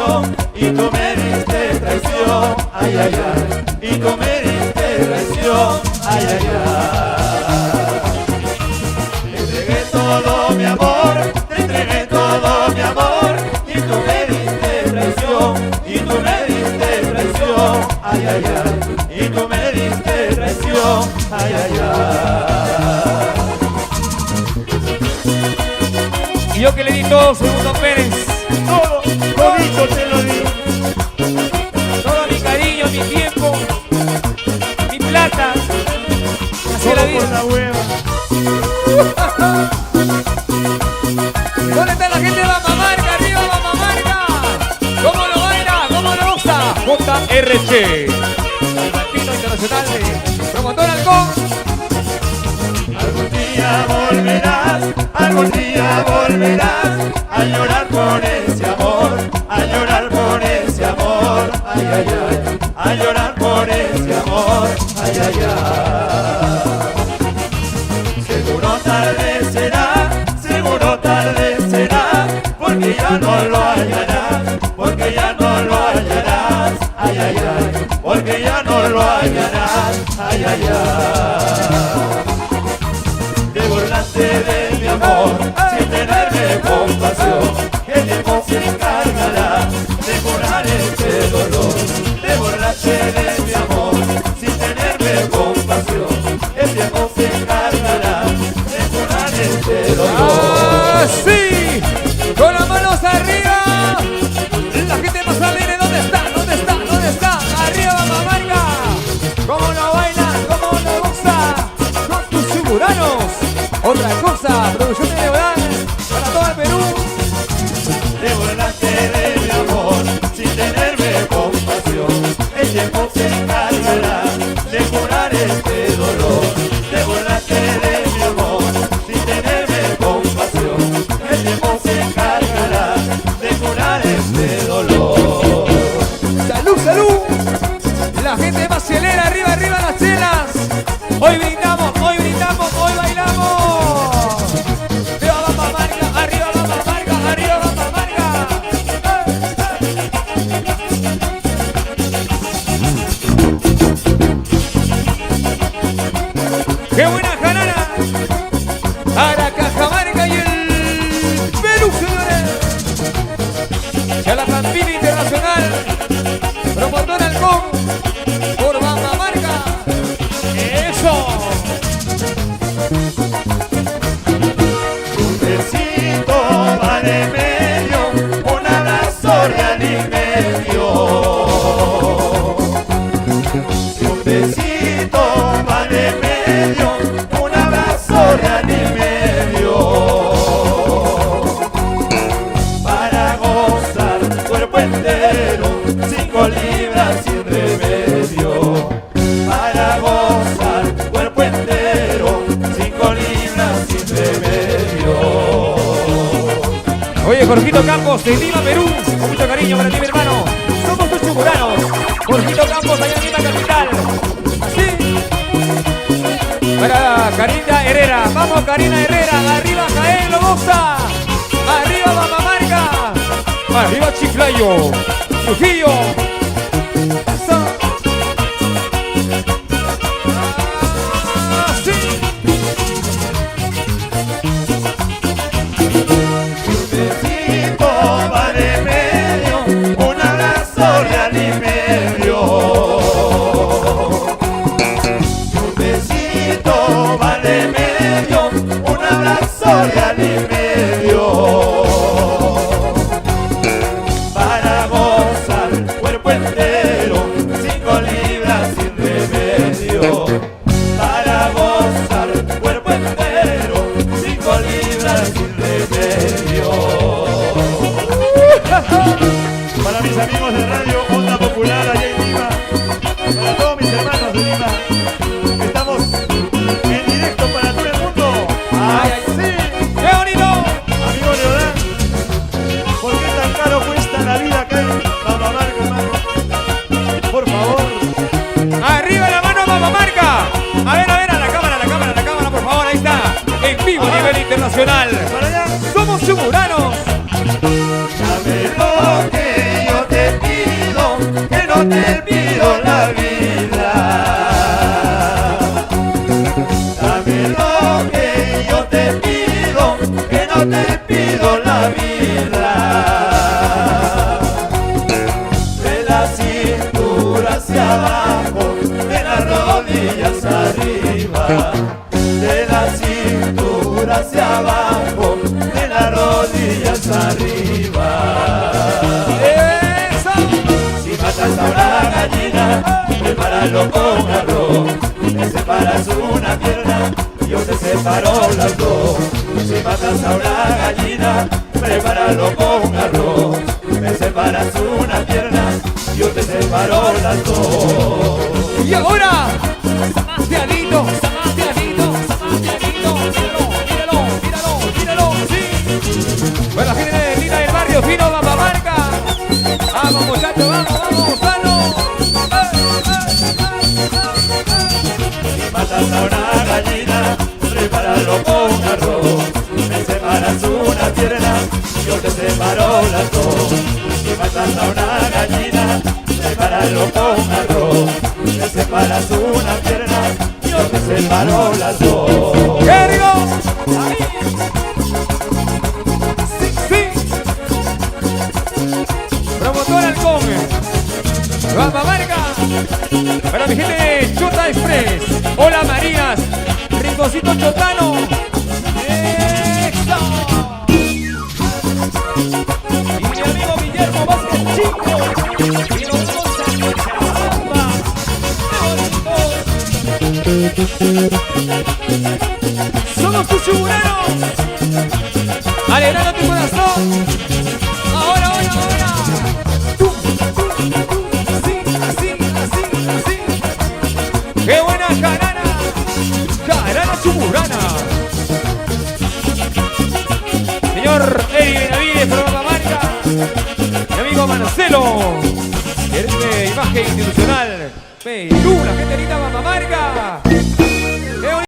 traición, y tú me diste traición, ay, ay, ay, y tú me diste traición, ay, ay, ay. Te entregué todo mi amor, te entregué todo mi amor, y tú me diste traición, y tú me diste traición, ay, ay, ay, y tú me diste traición, ay, ay, ay. Y yo que le di todo, Segundo Pérez. Todo, todito te lo di. Todo mi cariño, mi tiempo, mi plata. Así es la Solo vida. por la hueva. ¿Dónde está la gente de Mamamarca? ¡Arriba Mamamarca! ¿Cómo lo baila? ¿Cómo lo usa? JRC, el Latino Internacional de Promotor Halcón. Algún día volverás, algún día volverás a llorar por ese amor, a llorar por ese amor, ay, ay, ay, a llorar por ese amor, ay, ay, ay. Seguro tarde será, porque ya no lo hallarás, porque ya no lo hallarás, ay, ay, ay, porque ya no lo hallarás, ay, ay, ay. Te burlaste de mi amor sin tenerme compasión, que el tiempo se encargará de curar este dolor. Te burlaste de mi amor sin tenerme compasión, el tiempo se encargará de curar este dolor. ¡Así! ¡Con las manos arriba! La gente más alegre, ¿dónde está? ¿Dónde está? ¿Dónde está? ¡Arriba Mamamarca! ¿Cómo lo baila? ¿Cómo lo goza? Con tus chuburanos. Otra cosa, producción de Leodán para todo el Perú. Te burlaste de mi amor sin tenerme compasión, el tiempo se encargará de curar este dolor. Te burlaste de mi amor sin tenerme compasión, el tiempo se encargará de curar este dolor. ¡Salud, salud! La gente más celera, arriba, arriba las chelas. Hoy brindamos, hoy brindamos, hoy bailamos. ¡Arriba Mamamarca! ¡Arriba Mamamarca! ¡Arriba Mamamarca! ¡Qué buena jarana! Para Cajamarca y el Perú, señores. Chalacampina Internacional, Promotor Halcón, por Mamamarca. ¡Eso! Un besito vale medio, un abrazo real y medio. Un besito vale medio, un abrazo real y medio. Para gozar cuerpo entero, 5 libras sin remedio. Para gozar cuerpo entero, 5 libras sin remedio. Oye, Jorgito Campos de Lima, Perú, con mucho cariño para ti, mi hermano. Somos tus chuburanos. Jorgito Campos, allá en Lima, capital. Así. Para Karina Herrera. Vamos, Karina Herrera. Arriba, Jaén, lo goza. Arriba, Mamamarca. Arriba, Chiclayo. Trujillo. Eso. Así. Un besito vale medio, un abrazo real y medio. Un besito vale medio, un abrazo real y medio. Para gozar cuerpo entero, 5 libras sin remedio. Para gozar cuerpo entero, 5 libras sin remedio. Para mis amigos de Radio Onda Popular allá en Lima, para todos mis hermanos de Lima, estamos en directo para todo el mundo. Ay, ay, ¡Así! ¡Qué bonito! Amigo Leodán, ¿por qué tan caro cuesta la vida acá en Mamamarca, hermano? Por favor. Arriba la mano, Mamamarca. A ver, a la cámara, por favor, ahí está. En vivo a nivel internacional. Para allá. Somos chuburanos. Dame lo que yo hacia abajo, de las rodillas arriba. ¡Eso! Si matas a una gallina, prepáralo con arroz. Me separas una pierna, yo te separo las dos. Si matas a una gallina, prepáralo con arroz. Me separas una pierna, yo te separo las dos. Y ahora, Sebastianito, Sebastianito, Sebastianito, míralo, míralo, míralo, míralo, sí. Bueno, la gente de Lina del Barrio Fino, Bambamarca. Vamos, muchachos, vamos, vamos, vamos. Si matas a una gallina, prepáralo con arroz. Me separas una pierna, yo te separo las dos. Si matas a una gallina, prepáralo con arroz. Me separas una pierna, yo te separo las dos. ¡Qué rico! Ahí. Sí, sí. Promotor Halcón. Bambamarca. Para mi gente de Chota Express. Hola Marías. Rinconcito Chotano. ¡Eso! Y mi amigo Guillermo Vázquez Chico. Y los dos en Cochabamba. Somos tus chuburanos. Alegrando tu corazón. Ahora, ahora, ahora. Así, así, así, así. ¡Qué buena jarana! ¡Jarana chuburana! Señor Eri Benavides, por Bambamarca. Mi amigo Marcelo, gerente de imagen institucional. Perú, la gente linda Bambamarca.